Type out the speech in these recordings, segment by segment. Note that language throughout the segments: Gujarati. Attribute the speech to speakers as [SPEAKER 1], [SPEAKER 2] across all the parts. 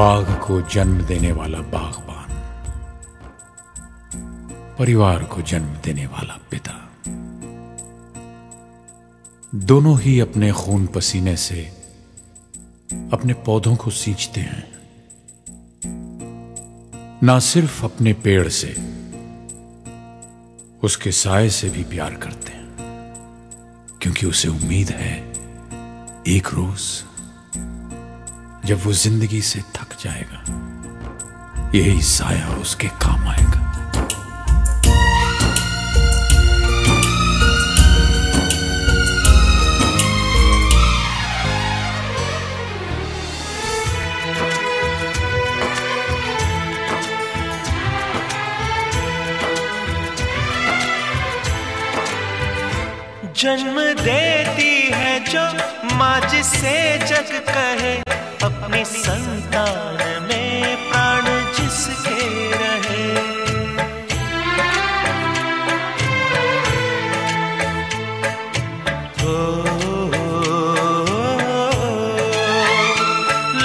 [SPEAKER 1] बाघ को जन्म देने वाला बागबान, परिवार को जन्म देने वाला पिता, दोनों ही अपने खून पसीने से अपने पौधों को सींचते हैं। ना सिर्फ अपने पेड़ से, उसके साए से भी प्यार करते हैं, क्योंकि उसे उम्मीद है एक रोज जब वो जिंदगी से थक जाएगा, यही साया उसके काम आएगा।
[SPEAKER 2] जन्म देती है जो माँ, जिसे जग कहे अपनी संतान में प्राण जिसके रहे।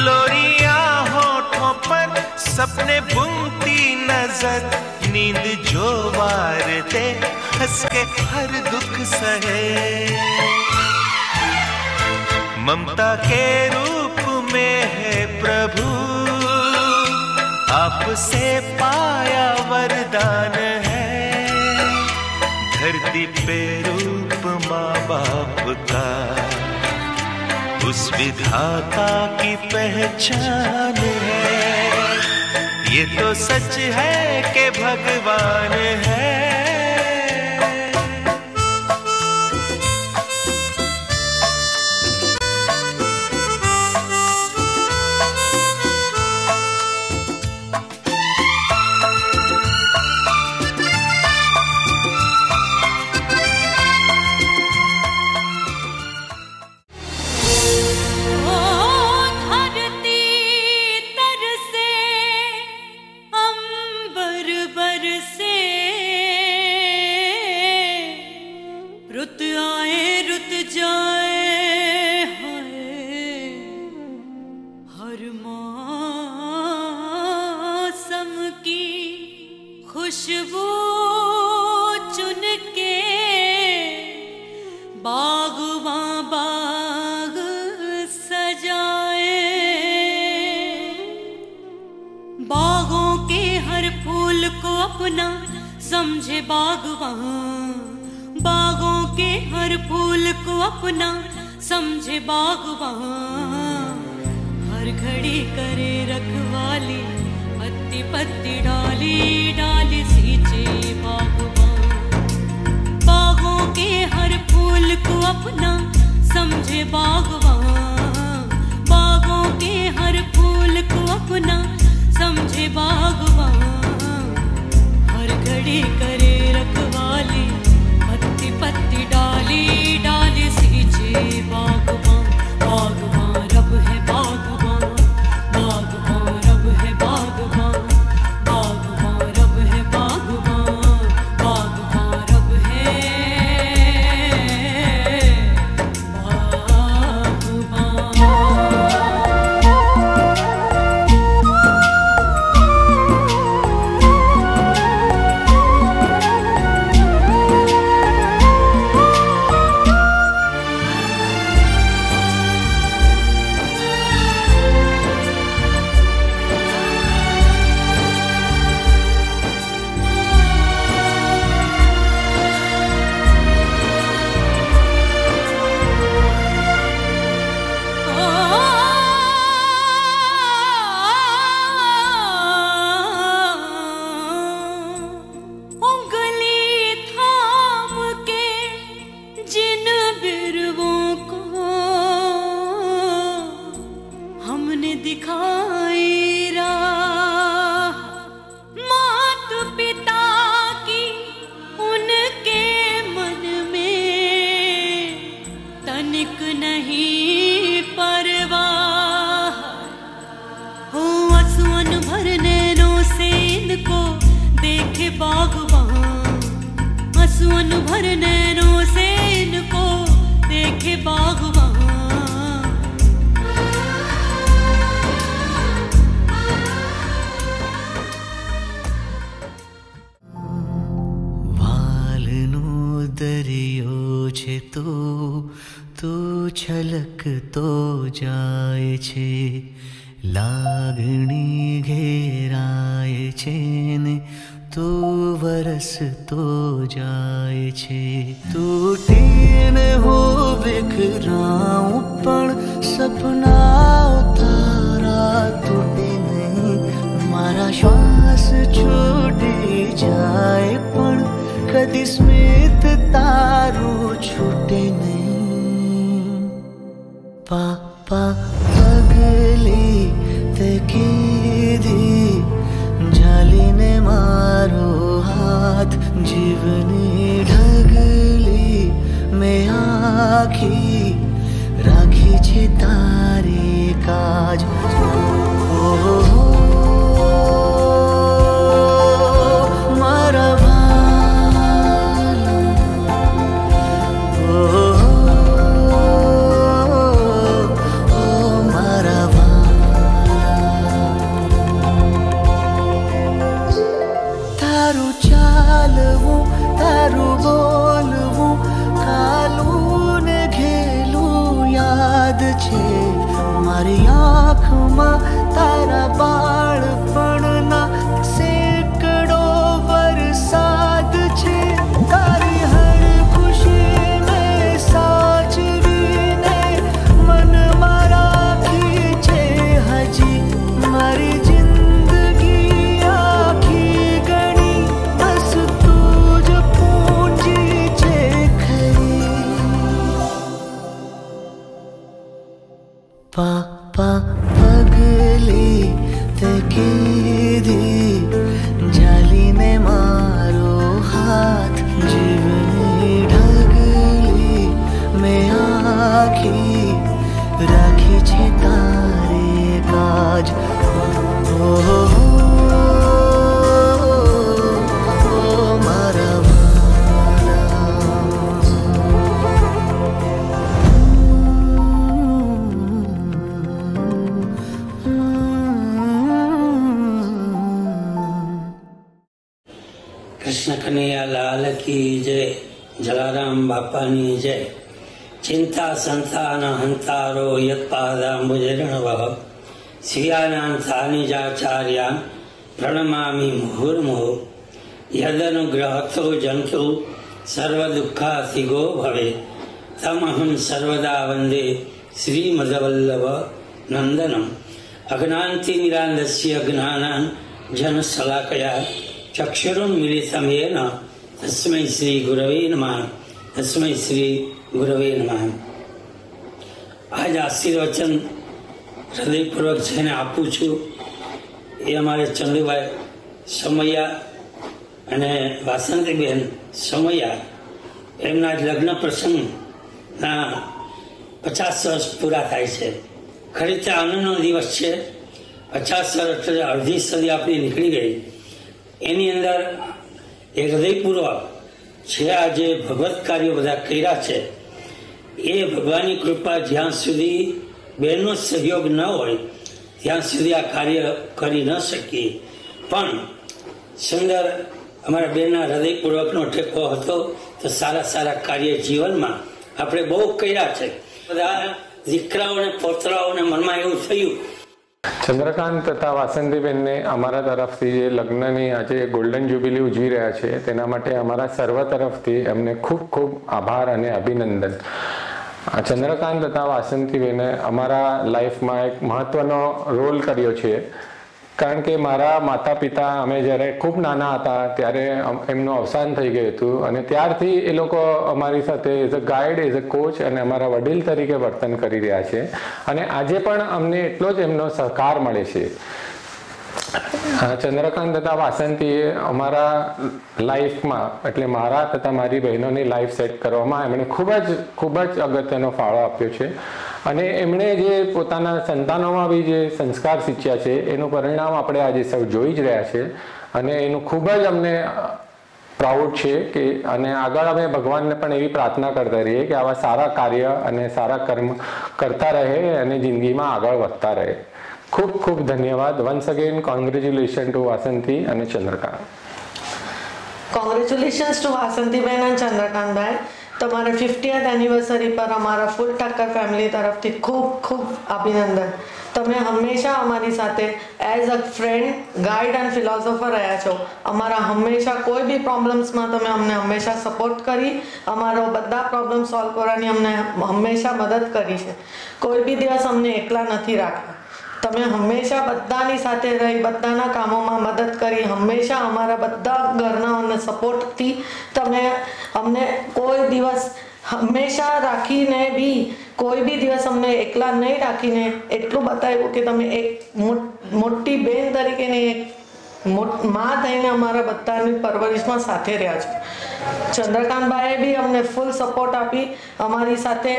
[SPEAKER 2] लोरिया होठों पर सपने बुनती नजर, नींद जो वार दे हंस के हर दुख सहे। ममता के रूप में है प्रभु, आपसे पाया वरदान है। धरती पे रूप माँ बाप का, उस विधाता की पहचान है। ये तो सच है कि भगवान है।
[SPEAKER 3] खुशबू चुन के बागवां बाग सजाए। बागों के हर फूल को अपना समझे बागवां, बागों के हर फूल को अपना समझे बागवां। हर घड़ी करे रखवाली, पत्ती पत्ती डाली डाली सींचे बागवां। बागों के हर फूल को अपना समझे बागवां, बागों के हर फूल को अपना समझे बागवां। हर घड़ी करे रखवाली, पत्ती पत्ती डाली डाली सींचे बागवां। बागवां रब है बागवां, बागवां रब है बागवां, बागवां रब है बागवां, बागवां रब है दिखाई राह। मात पिता की उनके मन में तनिक नहीं परवाह। हो आंसुओं भर नैनों से इनको देखे बागवां, आंसुओं भर नैनों से इनको देखे बागवां।
[SPEAKER 4] તું છલકતો જાય છે, લાગણી ઘેરાય છે ને તું વરસતો જાય છે. તૂટીને હું વિખરાઉં પણ સપના તારા તૂટે નહીં. મારા શ્વાસ છૂટી જાય પણ કદી સ્મિત તારું છૂટે નહીં. પાપા પગલી તે કીધી ઝાલીને મારો હાથ, જીવની ઢગલી મેં આખી રાખી છે તારી કાજ. મારા વાલા, મારા તારું ચાલવું, તારું બોલવું, કાલું ને ઘેલું યાદ છે. મારી આંખમાં તારા બાળપણના સેંકડો વરસાદ છે. તારી હર ખુશીને સાચવીને મનમાં રાખી છે હજી મારી જિંદગી આખી ગણી. બસ તું જ પૂંજી છે ખરી. પાપા પગલી તે કીધી ઝાલીને મારો હાથ, જીવની ઢગલી મેં આખી રાખી છે તારી કાજ. મારા
[SPEAKER 5] કૃષ્ણ કનૈયા લાલ કી જય, જલારામ બાપાની જય. ચિંતા સંતાન હંતારો યત્પાદાંબુજર્ણવઃ, શ્રિયાનાથાનિજાચાર્યાન પ્રણમામિ મુહુર્મુહુ. યદનુગ્રહતો જંતુ સર્વદુઃખાધિગો ભવે, તમહં સર્વદા વંદે શ્રીમદવલ્લભ નંદનમ. અજ્ઞાનતિમિરાંધસ્ય જ્ઞાનાન જનશલાકયા ચક્ષુરુન્મિલિतं येन તસ્મૈ શ્રી ગુરવે નમઃ. તસ્મૈ શ્રી ગુરવે નમઃ. આજ આશીર્વચન હૃદયપૂર્વક જેને આપું છું એ અમારે ચંદુભાઈ સમૈયા અને વાસંતીબેન સમૈયા, એમના જ લગ્ન પ્રસંગના 50 વર્ષ પૂરા થાય છે. ખરી રીતે આનંદનો દિવસ છે. 50 વર્ષ એટલે અડધી સદી આપણી નીકળી ગઈ. એની અંદર એ હૃદયપૂર્વક છે આ જે ભગવત કાર્યો બધા કર્યા છે એ ભગવાનની કૃપા જ્યાં સુધી બહેનનો સહયોગ ન હોય ત્યાં સુધી આ કાર્ય કરી ન શકીએ. પણ સુંદર અમારા બેનના હૃદયપૂર્વકનો ટેકો હતો તો સારા સારા કાર્ય જીવનમાં આપણે બહુ કર્યા છે. બધા દીકરાઓને પોતરાઓને મનમાં એવું થયું.
[SPEAKER 6] ચંદ્રકાંત તથા વાસંતીબેનને અમારા તરફથી જે લગ્નની આજે ગોલ્ડન જ્યુબિલી ઉજવી રહ્યા છે તેના માટે અમારા સર્વ તરફથી એમને ખૂબ ખૂબ આભાર અને અભિનંદન. ચંદ્રકાંત તથા વાસંતીબેને અમારા લાઈફમાં એક મહત્વનો રોલ કર્યો છે. કારણ કે મારા માતા પિતા અમે જ્યારે ખૂબ નાના હતા ત્યારે એમનું અવસાન થઈ ગયું હતું અને ત્યારથી એ લોકો અમારી સાથે as a guide, as a coach અને અમારા વડીલ તરીકે વર્તન કરી રહ્યા છે અને આજે પણ અમને એટલો જ એમનો સહકાર મળે છે. ચંદ્રકાંત તથા વાસંતીએ અમારા લાઈફમાં એટલે મારા તથા મારી બહેનોની લાઈફ સેટ કરવામાં એમણે ખૂબ જ અગત્યનો ફાળો આપ્યો છે અને એમણે જે પોતાના સંતાનોમાં બી જે સંસ્કાર શીખ્યા છે એનું પરિણામ આપણે આજે સૌ જોઈ જ રહ્યા છે અને એનું ખૂબ જ અમને પ્રાઉડ છે કે અને આગળ અમે ભગવાનને પણ એવી પ્રાર્થના કરતા રહીએ કે આવા સારા કાર્ય અને સારા કર્મ કરતા રહે અને જિંદગીમાં આગળ વધતા રહે. ખૂબ ખૂબ ધન્યવાદ. વન્સ અગેન કોંગ્રેચ્યુલેશન ટુ વાસંતી અને Chandrakant.
[SPEAKER 7] Congratulations to Vasantiben and Chandrakant Bhai. તમારા 50th એનિવર્સરી પર અમારા ફૂલ ઠક્કર ફેમિલી તરફથી ખૂબ ખૂબ અભિનંદન. તમે હંમેશા અમારી સાથે as a friend, guide and philosopher રહ્યા છો. અમારા હંમેશા કોઈ બી પ્રોબ્લેમ્સમાં તમે અમને હંમેશા સપોર્ટ કરી, અમારો બધા પ્રોબ્લેમ સોલ્વ કરવાની અમને હંમેશા મદદ કરી છે. કોઈ બી દિવસ અમને એકલા નથી રાખ્યા. તમે હંમેશા બધાની સાથે રહી, બધાના કામોમાં મદદ કરી, હંમેશા અમારા બધા ઘરનાઓને સપોર્ટથી તમે અમને કોઈ દિવસ હંમેશા રાખીને બી કોઈ બી દિવસ અમને એકલા નહીં રાખીને એટલું બતાવ્યું કે તમે એક મોટી બેન તરીકેની એક માં થઈને અમારા બધાની પરવરિશમાં સાથે રહ્યા છો. ચંદ્રકાંતભાઈએ બી અમને ફૂલ સપોર્ટ આપી, અમારી સાથે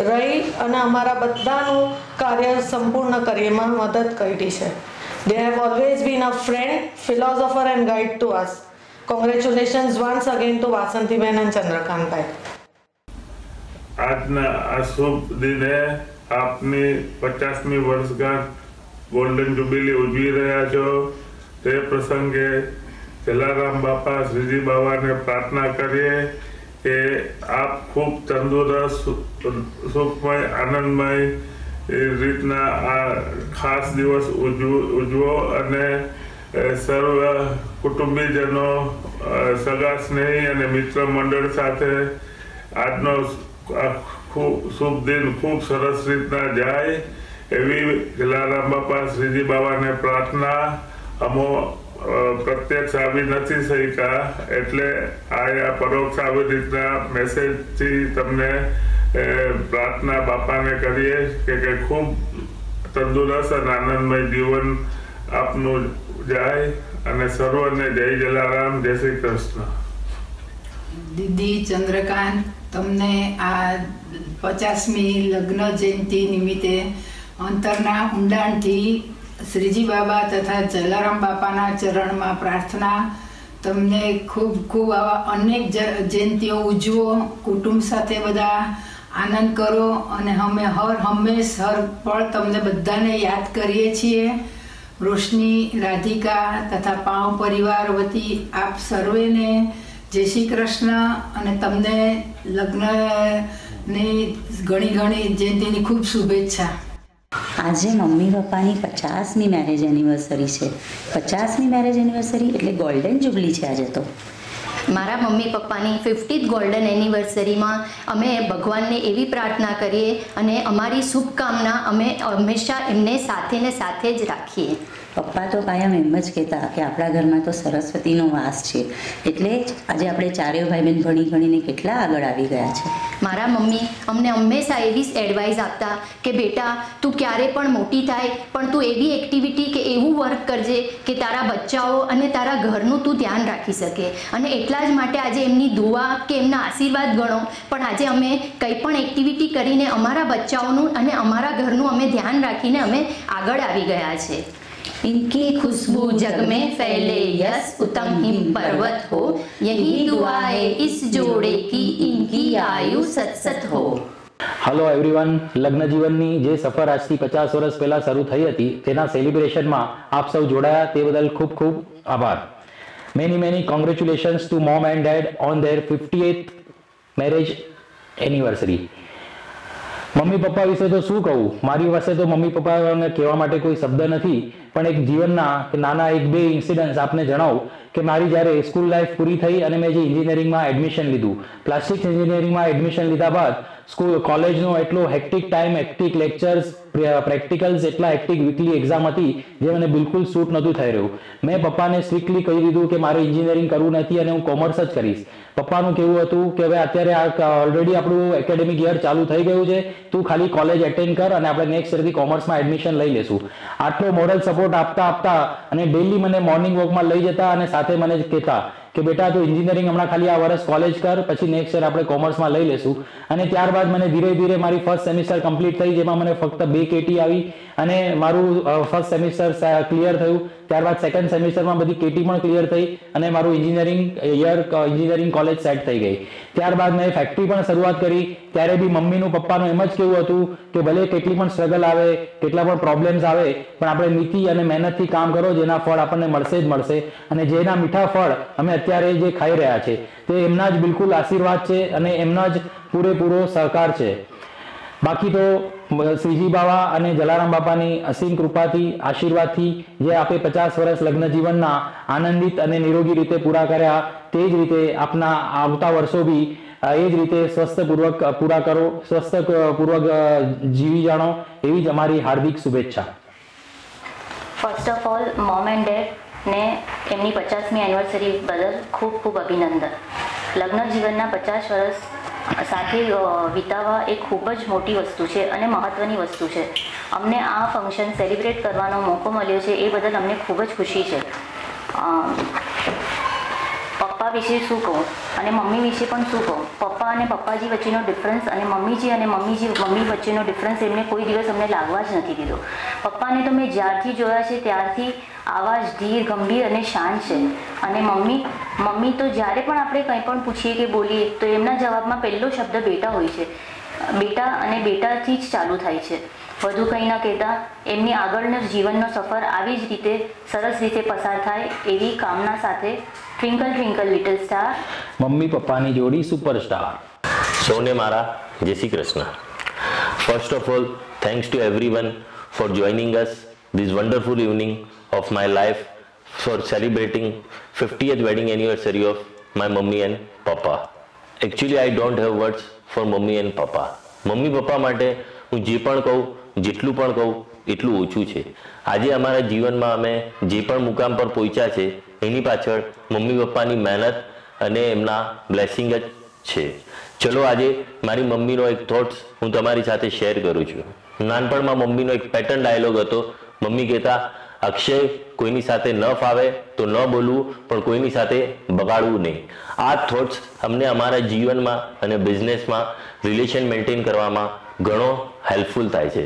[SPEAKER 7] રહી અને અમારા બધાનું કાર્ય સંપૂર્ણ કરી એમાં મદદ કરી છે. They have always been a friend, philosopher and guide to us. Congratulations once again to વાસંતીબેન and Chandrakantbhai.
[SPEAKER 8] આજના આ શુભ દિને આપની 50મી વર્ષગાંઠ ગોલ્ડન જ્યુબિલી ઉજવી રહ્યા છો. તે પ્રસંગે જલારામ બાપા શ્રીજી બાવાને પ્રાર્થના કરીએ કે આપ ખૂબ તંદુરસ્ત, સુખમય, આનંદમય રીતના આ ખાસ દિવસ ઉજવો અને સર્વ કુટુંબીજનો, સગા સ્નેહી અને મિત્ર મંડળ સાથે આજનો શુભ દિન ખૂબ સરસ રીતના જાય એવી જલારામ બાપા શ્રીજી બાવાને પ્રાર્થના. અમો પ્રત્યક્ષ આવી નથી શક્યા એટલે આ પરોક્ષ આવી રીતના મેસેજથી તમને પ્રાર્થના બાપાને કરીએ કે ખૂબ તંદુરસ્ત અને આનંદમય જીવન આપનું જાય અને સર્વને જય જલારામ, જય શ્રી કૃષ્ણ.
[SPEAKER 9] દીદી ચંદ્રકાંત, તમને આ 50મી લગ્ન જયંતિ નિમિત્તે અંતરના ઊંડાણથી શ્રીજી બાબા તથા જલારામ બાપાના ચરણમાં પ્રાર્થના. તમને ખૂબ ખૂબ આવા અનેક જયંતિઓ ઉજવો, કુટુંબ સાથે બધા આનંદ કરો અને અમે હંમેશ હર પળ તમને બધાને યાદ કરીએ છીએ. રોશની, રાધિકા તથા પાવ પરિવાર વતી આપ સર્વેને જય શ્રી કૃષ્ણ અને તમને લગ્નની ઘણી જયંતિની ખૂબ શુભેચ્છા.
[SPEAKER 10] આજે મમ્મી પપ્પાની 50મી મેરેજ એનિવર્સરી છે. 50મી મેરેજ એનિવર્સરી એટલે ગોલ્ડન જ્યુબલી છે આજે તો.
[SPEAKER 11] મારા મમ્મી પપ્પાની 50th ગોલ્ડન એનિવર્સરીમાં અમે ભગવાનને એવી પ્રાર્થના કરીએ અને અમારી શુભકામના અમે હંમેશા એમને સાથે જ રાખીએ.
[SPEAKER 10] પપ્પા તો કાયમ એમ જ કહેતા કે આપણા ઘરમાં તો સરસ્વતીનો વાસ છે, એટલે જ આજે આપણે ચારેય ભાઈ બહેન ભણીને કેટલા આગળ આવી ગયા છે.
[SPEAKER 11] મારા મમ્મી અમને હંમેશા એવી જ એડવાઇસ આપતા કે બેટા તું ક્યારે પણ મોટી થાય પણ તું એવી એક્ટિવિટી કે એવું વર્ક કરજે કે તારા બચ્ચાઓ અને તારા ઘરનું તું ધ્યાન રાખી શકે. અને એટલા જ માટે આજે એમની દુઆ કે એમના આશીર્વાદ ગણો પણ આજે અમે કંઈ પણ એક્ટિવિટી કરીને અમારા બચ્ચાઓનું અને અમારા ઘરનું અમે ધ્યાન રાખીને અમે આગળ આવી ગયા છે.
[SPEAKER 10] इनकी
[SPEAKER 11] खुशबू जग में फैले यश उत्तम हिम पर्वत हो, यही दुआ है इस जोड़े की इनकी आयु सत हो.
[SPEAKER 12] હેલો એવરીવન, લગ્ન જીવનની જે સફર આજથી 50 વર્ષ પહેલા શરૂ થઈ હતી તેના સેલિબ્રેશનમાં આપ સૌ જોડાયા તે બદલ ખૂબ ખૂબ આભાર. Many congratulations to mom and dad on their 50th marriage anniversary. મમ્મી પપ્પા વિશે તો શું કહું, મારી પાસે તો મમ્મી પપ્પાને કહેવા માટે કોઈ શબ્દ નથી, પણ એક જીવનના નાના 1-2 ઇન્સિડન્ટ્સ આપને જણાવું કે મારી જ્યારે સ્કૂલ લાઈફ પૂરી થઈ અને મેં જે એન્જિનિયરિંગમાં એડમિશન લીધું, પ્લાસ્ટિક એન્જિનિયરિંગમાં એડમિશન લીધા બાદ કોલેજનો એટલો hectic time, hectic lectures, practicals, એટલા હેક્ટિક વીકલી એક્ઝામ હતી જે મને બિલકુલ સૂટ નહોતું થઈ રહ્યું. મેં પપ્પાને સ્ટ્રિક્ટલી કહી દીધું કે મારે એન્જિનિયરિંગ કરવું નથી અને હું કોમર્સ જ કરીશ. પપ્પાનું કેવું હતું કે હવે અત્યારે ઓલરેડી આપણું એકેડેમિક યર ચાલુ થઈ ગયું છે, તું ખાલી કોલેજ એટેન્ડ કર અને આપણે નેક્સ્ટ યરથી કોમર્સમાં એડમિશન લઈ લેશું. આટલો મોરલ સપોર્ટ આપતા અને ડેલી મને મોર્નિંગ વોકમાં લઈ જતા અને સાથે મને કહેતા કે બેટા તું એન્જિનિયરિંગ હમણાં ખાલી આ વર્ષ કોલેજ કર, પછી નેક્સ્ટ યર આપણે કોમર્સમાં લઈ લેશું. અને ત્યારબાદ મને ધીરે ધીરે મારી ફર્સ્ટ સેમિસ્ટર કમ્પ્લીટ થઈ, જેમાં મને ફક્ત 2 KT આવી અને મારું ફર્સ્ટ સેમિસ્ટર ક્લિયર થયું. ત્યારબાદ સેકન્ડ સેમિસ્ટરમાં બધી KT પણ ક્લિયર થઈ અને મારું એન્જિનિયરિંગ કોલેજ સેટ થઈ ગઈ. ત્યારબાદ મેં ફેક્ટરી પણ શરૂઆત કરી. ત્યારે બી મમ્મીનું પપ્પાનું એમ જ કેવું હતું કે ભલે કેટલી પણ સ્ટ્રગલ આવે, કેટલા પણ પ્રોબ્લેમ્સ આવે, પણ આપણે નીતિ અને મહેનતથી કામ કરો, જેના ફળ આપણને મળશે જ મળશે. અને જેના મીઠા ફળ અમે અત્યારે જે ખાઈ રહ્યા છે તે એમના જ બિલકુલ આશીર્વાદ છે અને એમના જ પૂરેપૂરો સહકાર છે. બાકી તો શ્રીજી બાવા અને જલારામ બાપાની અસીમ કૃપાથી આશીર્વાદથી જે આપે 50 વર્ષ લગ્ન જીવનના આનંદિત અને નિરોગી રીતે પૂરા કર્યા, તે જ રીતે આપના આવતા વર્ષો બી એ જ રીતે સ્વસ્થપૂર્વક પૂરા કરો, સ્વસ્થપૂર્વક જીવી જાણો, એવી જ અમારી હાર્દિક શુભેચ્છા.
[SPEAKER 11] First of all mom and dad ને એમની 50મી એનિવર્સરી બદલ ખૂબ ખૂબ અભિનંદન. લગ્ન જીવનના 50 વર્ષ સાથે વિતાવવા એ ખૂબ જ મોટી વસ્તુ છે અને મહત્ત્વની વસ્તુ છે. અમને આ ફંક્શન સેલિબ્રેટ કરવાનો મોકો મળ્યો છે એ બદલ અમને ખૂબ જ ખુશી છે. પપ્પા વિશે શું કહું અને મમ્મી વિશે પણ શું કહું. પપ્પા અને પપ્પાજી વચ્ચેનો ડિફરન્સ અને મમ્મીજી અને મમ્મી વચ્ચેનો ડિફરન્સ એમને કોઈ દિવસ અમને લાગવા જ નથી દીધો. પપ્પાને તો મેં જ્યારથી જોયા છે ત્યારથી આવાજ ધીર, ગંભીર અને શાંત છે. અને મમ્મી તો જ્યારે પણ આપણે કંઈ પણ પૂછીએ કે બોલીએ તો એમના જવાબમાં પહેલો શબ્દ બેટા હોય છે. બેટા અને બેટાથી જ ચાલુ થાય છે. વધુ કંઈ ન કહેતા એમની આગળનો જીવનનો સફર આવી જ રીતે સરસ રીતે પસાર થાય એવી કામના સાથે twinkle twinkle little star,
[SPEAKER 12] mummy પપ્પાની જોડી સુપરસ્ટાર.
[SPEAKER 13] સૌને મારા Jai Shri Krishna. First of all, thanks to everyone four joining us this wonderful evening of my life for celebrating 50th wedding anniversary of my mummy and papa. Actually I don't have words for mummy and papa. Mummy papa માટે હું જે પણ કહું, જેટલું પણ કહું એટલું ઓછું છે. આજે અમારા જીવનમાં અમે જે પણ મુકામ પર પહોંચ્યા છે એની પાછળ મમ્મી પપ્પાની મહેનત અને એમના બ્લેસિંગ જ છે. ચલો આજે મારી મમ્મીનો એક થોટ્સ હું તમારી સાથે શેર કરું છું. નાનપણમાં મમ્મીનો એક પેટર્ન ડાયલોગ હતો. મમ્મી કહેતા, અક્ષય, કોઈની સાથે ન ફાવે તો ન બોલવું, પણ કોઈની સાથે બગાડવું નહીં. આ થોટ્સ અમને અમારા જીવનમાં અને બિઝનેસમાં રિલેશન મેન્ટેન કરવામાં ઘણો હેલ્પફુલ થાય છે.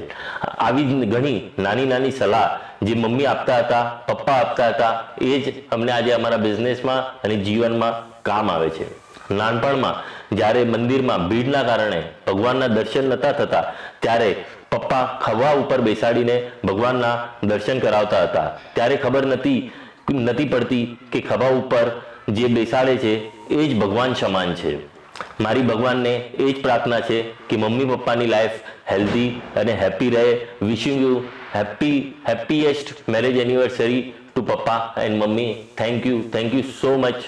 [SPEAKER 13] આવી જ ઘણી નાની નાની સલાહ જે મમ્મી આપતા હતા, પપ્પા આપતા હતા, એ જ અમને આજે અમારા બિઝનેસમાં અને જીવનમાં કામ આવે છે. નાનપણમાં જ્યારે મંદિરમાં ભીડના કારણે ભગવાનના દર્શન નહોતા થતા ત્યારે પપ્પા ખવા ઉપર બેસાડીને ભગવાનના દર્શન કરાવતા હતા. ત્યારે ખબર નથી પડતી કે ખભા ઉપર જે બેસાડે છે એ જ ભગવાન સમાન છે. મારી ભગવાનને એ જ પ્રાર્થના છે કે મમ્મી પપ્પાની લાઈફ હેલ્ધી અને હેપી રહે. Wishing you happiest marriage anniversary to papa and mummy. Thank you so much.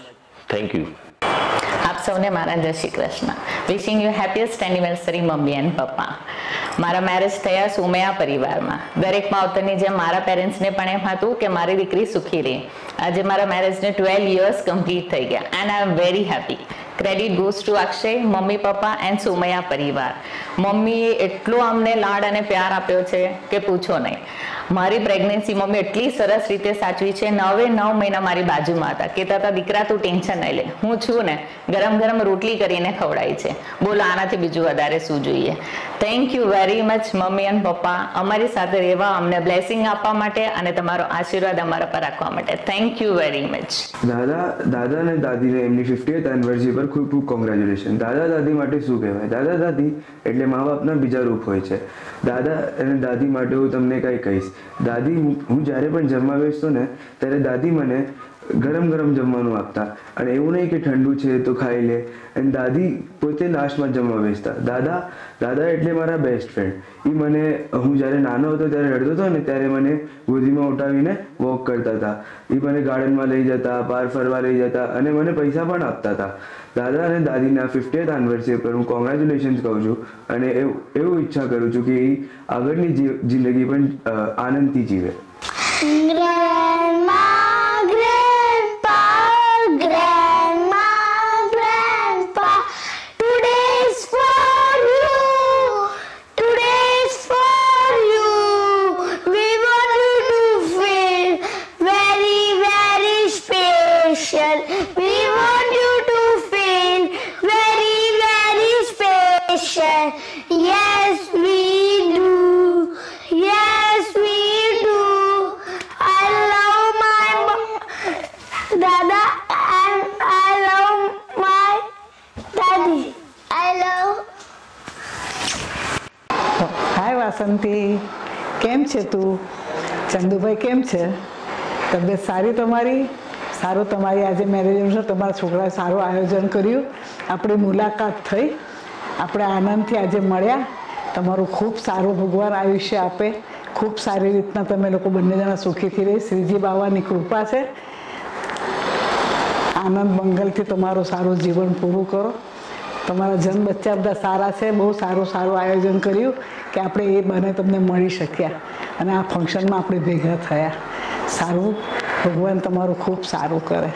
[SPEAKER 13] Thank you.
[SPEAKER 14] આપ સૌને મારા Jai Shri Krishna. Wishing you happiest anniversary mummy and papa. મારા મેરેજ થયા સુમૈયા પરિવારમાં. દરેક માવતરની જેમ મારા પેરેન્ટ્સને પણ એમ હતું કે મારી દીકરી સુખી રહે. આજે મારા મેરેજને 12 years કમ્પ્લીટ થઈ ગયા and I am very happy. Credit goes to Akshay, mummy papa and Sumaiya પરિવાર. મમ્મીએ એટલો અમને લાડ અને પ્યાર આપ્યો છે કે પૂછો નહીં. મારી પ્રેગ્નન્સી મમ્મી એટલી સરસ રીતે સાચવી છે. 9 મહિના મારી બાજુમાં હતા. કહેતા હતા, દીકરા તું ટેન્શન નહીં લે, હું છું ને. ગરમ ગરમ રોટલી કરીને ખવડાવી છે. બોલો આનાથી બીજું વધારે શું જોઈએ. Thank you very much mummy અને પપ્પા, અમારી સાથે રહેવા, અમને બ્લેસિંગ આપવા માટે અને તમારો આશીર્વાદ અમારા પર રાખવા માટે. Thank you very much.
[SPEAKER 15] દાદા અને દાદીને એમની 50th એનિવર્સરી પર ખૂબ ખૂબ કોંગ્રેચ્યુલેશન. દાદા દાદી માટે શું કહેવાય? દાદા દાદી એટલે મા બાપના બીજા રૂપ હોય છે. દાદા અને દાદી માટે હું તમને કંઈ કહીશ. દાદી, હું જ્યારે પણ જમવા બેસતો ને ત્યારે દાદી મને ગરમ ગરમ જમવાનું આપતા અને એવું નહીં કે ઠંડુ છે તો ખાઈ લે. અને દાદી પોતે લાસ્ટમાં જમવા બેસતા. દાદા એટલે મારા બેસ્ટ ફ્રેન્ડ. એ મને, હું જ્યારે નાનો હતો ત્યારે રડતો હતો ને ત્યારે મને ગોદીમાં ઉઠાવીને વોક કરતા હતા. એ મને ગાર્ડનમાં લઈ જતા, બહાર ફરવા લઈ જતા અને મને પૈસા પણ આપતા હતા. દાદા અને દાદીના 50th એનિવર્સરી પર હું કોંગ્રેચ્યુલેશન્સ કહું છું અને એવું ઈચ્છા કરું છું કે એ આગળની જિંદગી પણ આનંદથી જીવે.
[SPEAKER 16] Yes, we do. Yes, we do. I love my Dada and I love my daddy. I love.
[SPEAKER 17] હાય વાસંતી, કેમ છે તું? ચંદુભાઈ કેમ છે? તબિયત સારી તમારી? સારું તમારી આજે મેરેજ છે, તમારા છોકરાએ સારું આયોજન કર્યું, આપણી મુલાકાત થઈ, આપણે આનંદથી આજે મળ્યા. તમારું ખૂબ સારું ભગવાન આયુષ્ય આપે, ખૂબ સારી રીતના તમે લોકો બંને જણા સુખીથી રહી. શ્રીજી બાવાની કૃપા છે. આનંદ મંગલથી તમારું સારું જીવન પૂરું કરો. તમારા જન્મ બચ્ચા બધા સારા છે. બહુ સારું આયોજન કર્યું કે આપણે એ બને તમને મળી શક્યા અને આ ફંક્શનમાં આપણે ભેગા થયા. સારું, ભગવાન તમારું ખૂબ સારું કરે.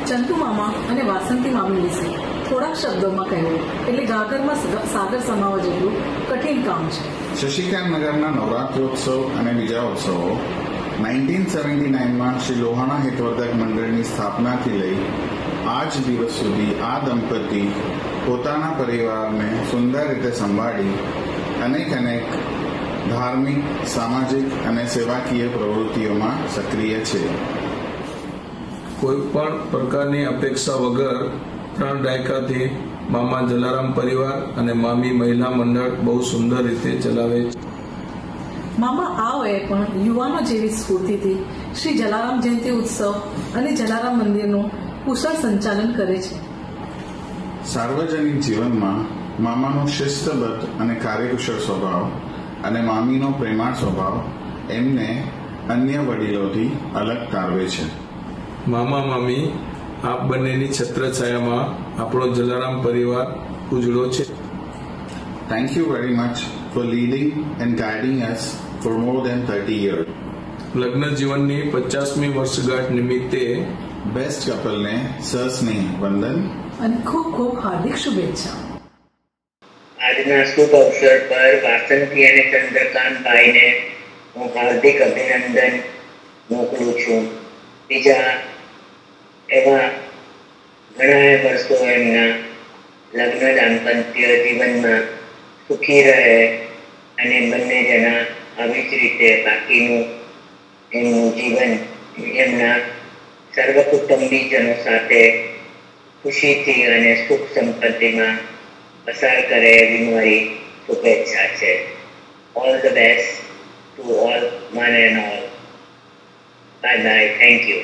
[SPEAKER 18] ચંતુ મામા અને વાસંતી મામી વિશે થોડાક શબ્દોમાં કહેવું એટલે ગાગરમાં સાગર સમાવવા જેટલું કઠિન કામ છે.
[SPEAKER 19] શશિકાંત નગરના નવરાત્રોત્સવ અને બીજા ઉત્સવો 1979માં શ્રી લોહાણા હિતવર્ધક મંડળની સ્થાપનાથી લઈ આજ દિવસ સુધી આ દંપતી પોતાના પરિવારને સુંદર રીતે સંભાળી અનેક ધાર્મિક, સામાજિક અને સેવાકીય પ્રવૃત્તિઓમાં સક્રિય છે.
[SPEAKER 20] કોઈ પણ પ્રકારની અપેક્ષા વગર 3 દાયકાથી મામા જલારામ પરિવાર અને મામી મહિલા મંડળ બહુ સુંદર રીતે ચલાવે છે.
[SPEAKER 18] મામા આ વયે પણ યુવાનો જેવી સ્ફૂર્તિથી શ્રી જલારામ જયંતિ ઉત્સવ અને જલારામ મંદિરનું કુશળ સંચાલન કરે છે.
[SPEAKER 19] સાર્વજનિક જીવનમાં મામાનો શિસ્તબદ્ધ અને કાર્યકુશળ સ્વભાવ અને મામીનો પ્રેમાળ સ્વભાવ એમને અન્ય વડીલોથી અલગ તારવે છે.
[SPEAKER 20] મામા મામી આપ બંનેની છત્રછાયામાં આપણો જલારામ પરિવાર ઉજળો છે.
[SPEAKER 19] Thank you very much for leading and guiding us for more than 30 years.
[SPEAKER 20] લગ્ન જીવનની 50મી વર્ષગાંઠ નિમિત્તે
[SPEAKER 19] બેસ્ટ કપલને સસ્નેહ વંદન
[SPEAKER 18] અને ખૂબ ખૂબ હાર્દિક શુભેચ્છા.
[SPEAKER 21] આજના શુભ અવસર પર વાસંતી અને ચંદ્રકાંતભાઈને હું હાર્દિક અભિનંદન મોકલું છું. બીજા એવા ઘણા વર્ષો એમના લગ્ન દાંપત્ય જીવનમાં સુખી રહે અને બંને જણા આવી જ રીતે બાકીનું એમનું જીવન એમના સર્વકુટુંબીજનો સાથે ખુશીથી અને સુખ સંપત્તિમાં પસાર કરે એવી મારી શુભેચ્છા છે. All the best to all, one and all. Bye bye. Thank you.